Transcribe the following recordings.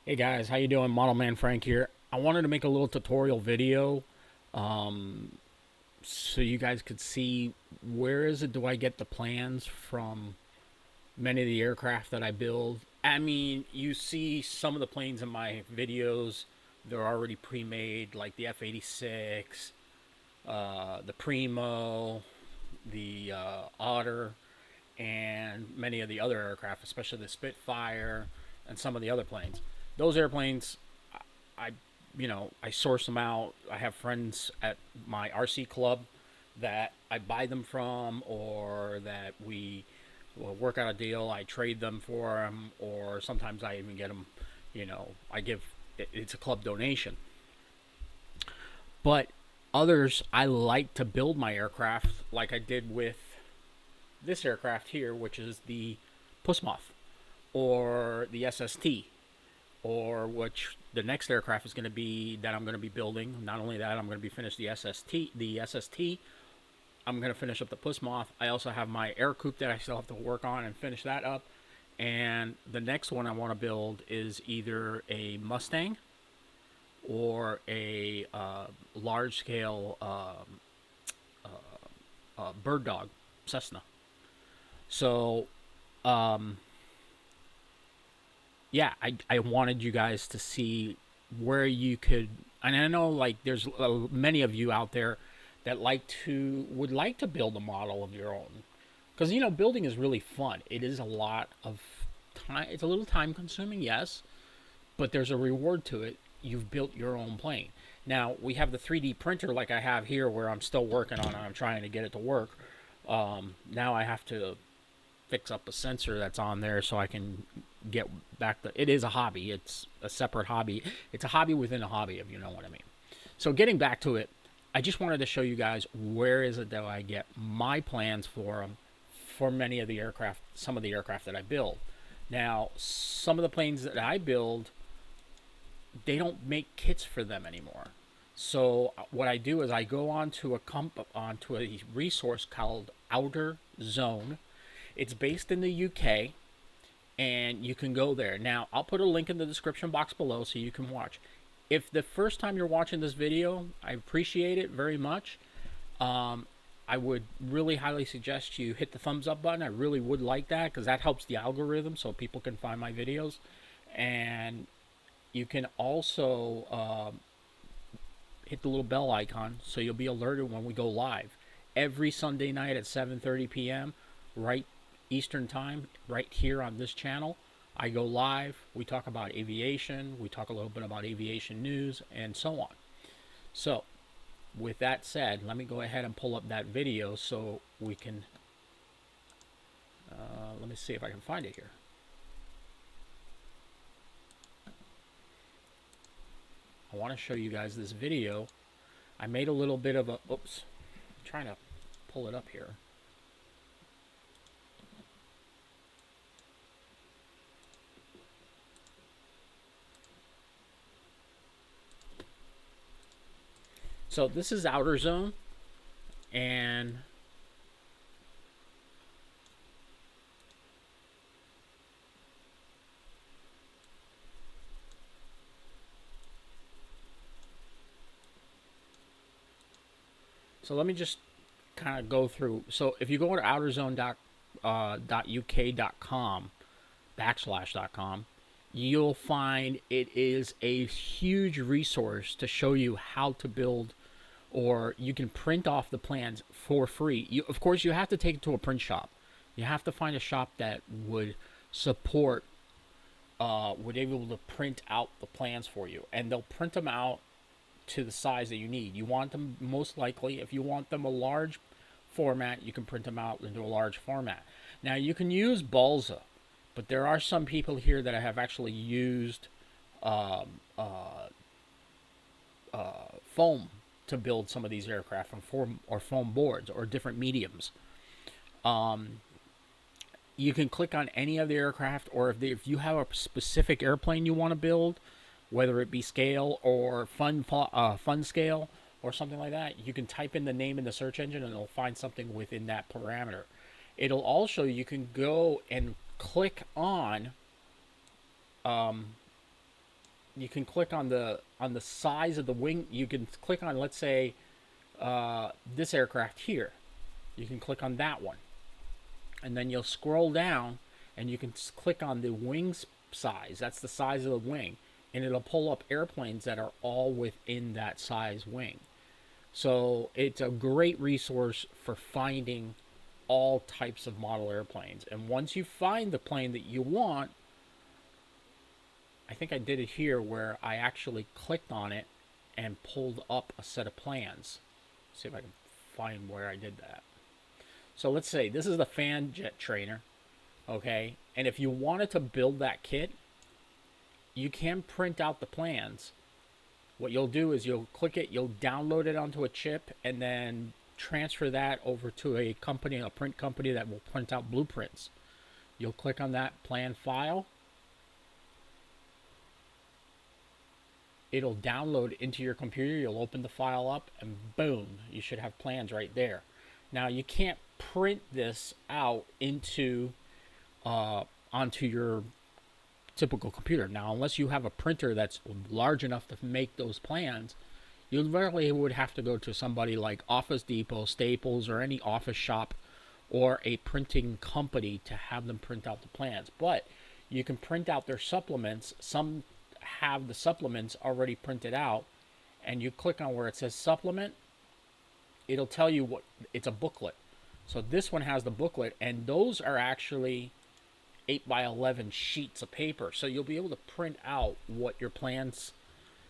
Hey guys, how you doing? Model Man Frank here. I wanted to make a little tutorial video um, so you guys could see where is it do I get the plans from many of the aircraft that I build. I mean, you see some of the planes in my videos, they're already pre-made, like the F-86, the Primo, the Otter, and many of the other aircraft, especially the Spitfire and some of the other planes. Those airplanes, I I source them out. I have friends at my RC club that I buy them from, or that we will work out a deal. I trade them for them, or sometimes I even get them. I give it's a club donation. But others, I like to build my aircraft like I did with this aircraft here, which is the Pussmoth or the SST, or which the next aircraft is going to be that I'm going to be building. Not only that, I'm going to be finished the SST. I'm going to finish up the Pussmoth. I also have my air coupe that I still have to work on and finish that up. And the next one I want to build is either a Mustang or a large scale bird dog Cessna. So yeah, I wanted you guys to see where you could, and I know like there's many of you out there that would like to build a model of your own, because building is really fun. It is a lot of time. It's a little time consuming, yes, but there's a reward to it. You've built your own plane. Now we have the 3D printer like I have here, where I'm still working on it. I'm trying to get it to work. Now I have to fix up a sensor that's on there so I can get back the. It is a hobby. It's a separate hobby. It's a hobby within a hobby, if you know what I mean. So getting back to it, I just wanted to show you guys where is it that I get my plans for them, for many of the aircraft, some of the aircraft that I build. Now, some of the planes that I build, they don't make kits for them anymore. So what I do is I go onto a resource called Outer Zone. It's based in the UK, and you can go there. Now, I'll put a link in the description box below so you can watch. If the first time you're watching this video, I appreciate it very much. Um, I would really highly suggest you hit the thumbs up button. I really would like that, because that helps the algorithm so people can find my videos. And you can also hit the little bell icon so you'll be alerted when we go live every Sunday night at 7:30 p.m. right Eastern Time, right here on this channel. I go live. We talk about aviation. We talk a little bit about aviation news and so on. So, with that said, let me go ahead and pull up that video so we can. Let me see if I can find it here. I want to show you guys this video. I made a little bit of a. Oops. I'm trying to pull it up here. So this is Outer Zone, and so let me just kind of go through. So if you go to outerzone.uk.com /.com, you'll find it is a huge resource to show you how to build, or you can print off the plans for free. Of course, you have to take it to a print shop. You have to find a shop that would support, would able to print out the plans for you, and they'll print them out to the size that you need. You want them, most likely, if you want them a large format, you can print them out into a large format. Now you can use Balsa, but there are some people here that have actually used foam to build some of these aircraft, from foam boards or different mediums. You can click on any of the aircraft, or if you have a specific airplane you want to build, whether it be scale or fun scale or something like that, you can type in the name in the search engine and it'll find something within that parameter. It'll also, you can go and click on you can click on the size of the wing. You can click on, let's say, this aircraft here. You can click on that one, and then you'll scroll down, and you can click on the wing size. That's the size of the wing, and it'll pull up airplanes that are all within that size wing. So it's a great resource for finding all types of model airplanes. And once you find the plane that you want, I think I did it here where I actually clicked on it and pulled up a set of plans. Let's see if I can find where I did that. So let's say this is the fan jet trainer, okay? And if you wanted to build that kit, you can print out the plans. What you'll do is you'll click it, you'll download it onto a chip, and then transfer that over to a company, a print company that will print out blueprints. You'll click on that plan file. It'll download into your computer. You'll open the file up, and boom, you should have plans right there. Now, you can't print this out into onto your typical computer. Now, unless you have a printer that's large enough to make those plans, you literally would have to go to somebody like Office Depot, Staples, or any office shop or a printing company to have them print out the plans. But you can print out their supplements. Some have the supplements already printed out, and you click on where it says supplement. It'll tell you what, it's a booklet. So this one has the booklet, and those are actually 8 by 11 sheets of paper. So you'll be able to print out what your plans,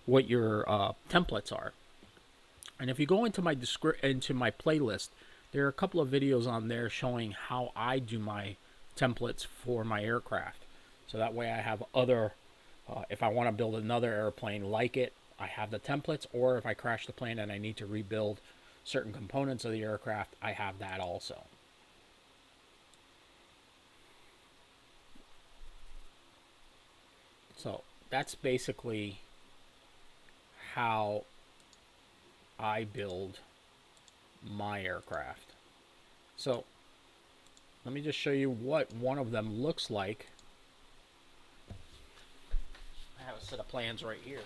what your templates are. And if you go into my playlist, there are a couple of videos on there showing how I do my templates for my aircraft. So that way I have other, if I want to build another airplane like it, I have the templates, or if I crash the plane and I need to rebuild certain components of the aircraft, I have that also. So that's basically how I build my aircraft. So let me just show you what one of them looks like. I have a set of plans right here.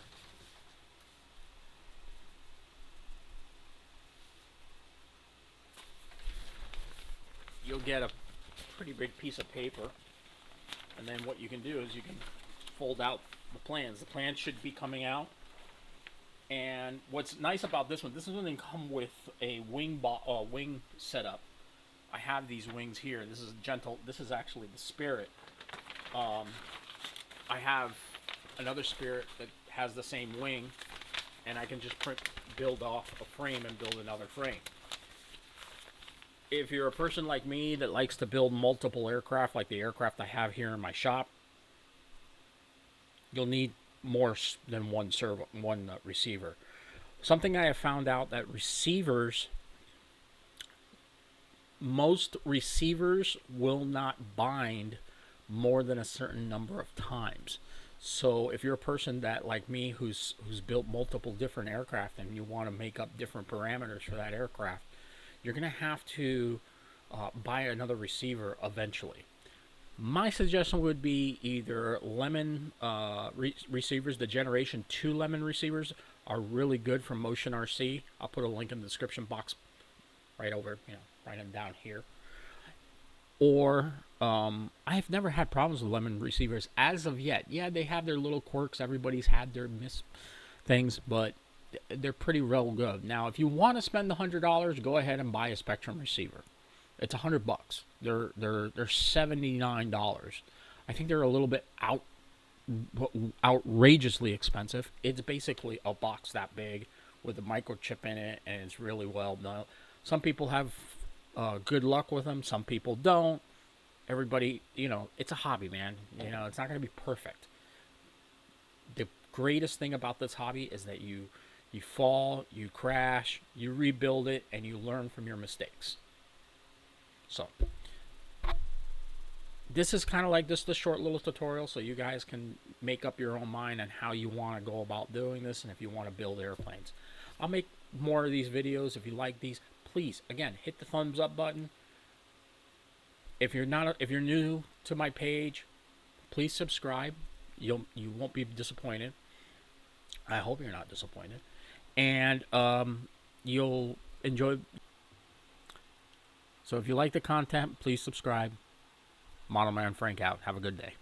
You'll get a pretty big piece of paper, and then what you can do is you can fold out the plans. The plans should be coming out. And what's nice about this one doesn't come with a wing setup. I have these wings here. This is gentle. This is actually the Spirit. I have another Spirit that has the same wing, and I can just build off a frame and build another frame. If you're a person like me that likes to build multiple aircraft, like the aircraft I have here in my shop, you'll need more than one receiver. Something I have found out that most receivers will not bind more than a certain number of times. So if you're a person that, like me, who's built multiple different aircraft and you want to make up different parameters for that aircraft, you're going to have to buy another receiver eventually. My suggestion would be either Lemon receivers. The Generation 2 Lemon receivers are really good from Motion RC. I'll put a link in the description box right over, right down here. Or I've never had problems with Lemon receivers as of yet. Yeah, they have their little quirks. Everybody's had their miss things, but they're pretty real good. Now, if you want to spend the $100, go ahead and buy a Spectrum receiver. It's $100. They're $79. I think they're a little bit outrageously expensive. It's basically a box that big with a microchip in it, and it's really well done. Some people have good luck with them. Some people don't. Everybody, it's a hobby, man. It's not going to be perfect. The greatest thing about this hobby is that you fall, you crash, you rebuild it, and you learn from your mistakes. So this is kind of like this, the short little tutorial, so you guys can make up your own mind on how you want to go about doing this, and if you want to build airplanes. I'll make more of these videos. If you like these, please, again, hit the thumbs up button. If you're new to my page, please subscribe. You won't be disappointed. I hope you're not disappointed. And you'll enjoy. So if you like the content, please subscribe. Model Man Frank out. Have a good day.